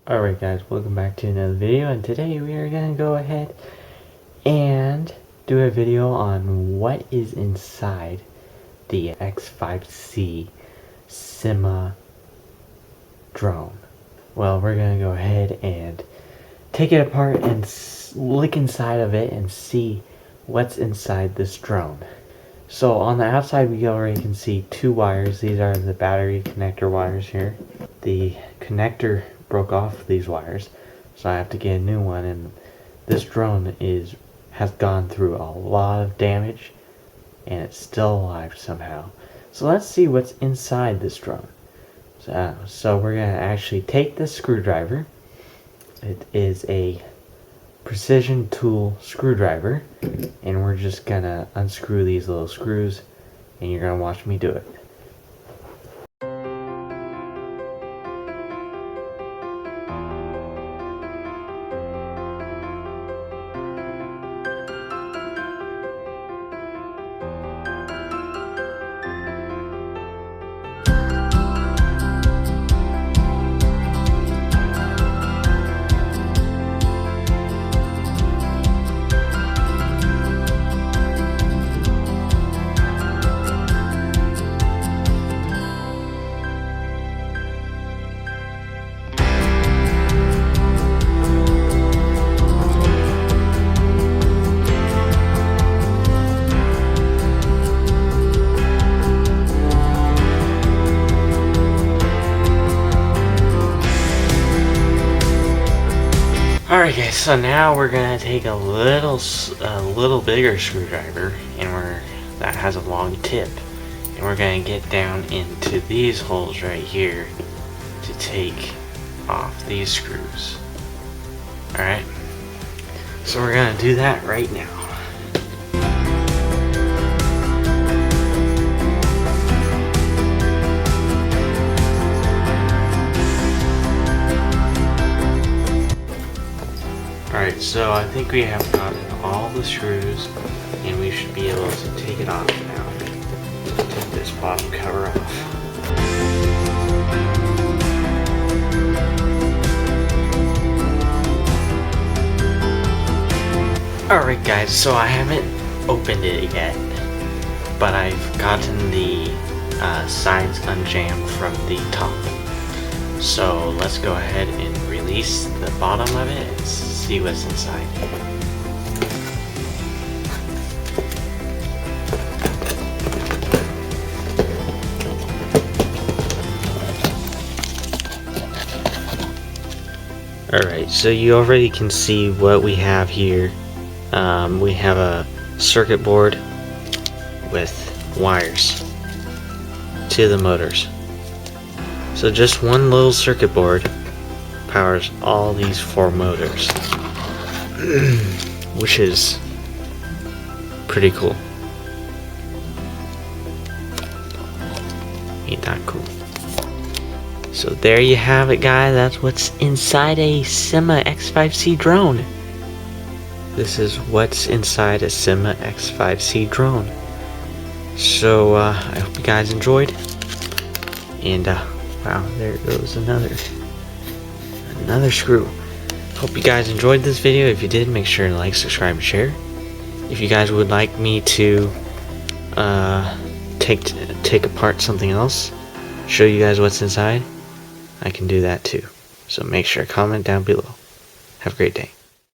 Alright guys, welcome back to another video, and today we are going to go ahead and do a video on what is inside the X5C Syma drone. Well, we're going to go ahead and take it apart and look inside of it and see what's inside this drone. So on the outside we already can see two wires. These are the battery connector wires here. The connector broke off these wires, so I have to get a new one, and this drone has gone through a lot of damage and it's still alive somehow. So let's see what's inside this drone. So we're gonna actually take this screwdriver. It is a precision tool screwdriver, and we're just gonna unscrew these little screws, and you're gonna watch me do it. Alright guys, so now we're gonna take a little bigger screwdriver, and that has a long tip, and we're gonna get down into these holes right here to take off these screws. Alright, so we're gonna do that right now. Alright, so I think we have gotten all the screws, and we should be able to take it off now. Take this bottom cover off. Alright guys, so I haven't opened it yet, but I've gotten the sides unjammed from the top. So let's go ahead and release the bottom of it and see what's inside. Alright, so you already can see what we have here. We have a circuit board with wires to the motors. So just one little circuit board powers all these four motors, which is pretty cool. Ain't that cool? So there you have it, guys. That's what's inside a Syma X5C drone. This is what's inside a Syma X5C drone. So I hope you guys enjoyed, and wow, there goes another screw. Hope you guys enjoyed this video. If you did, make sure to like, subscribe, and share. If you guys would like me to take apart something else, show you guys what's inside, I can do that too. So make sure to comment down below. Have a great day.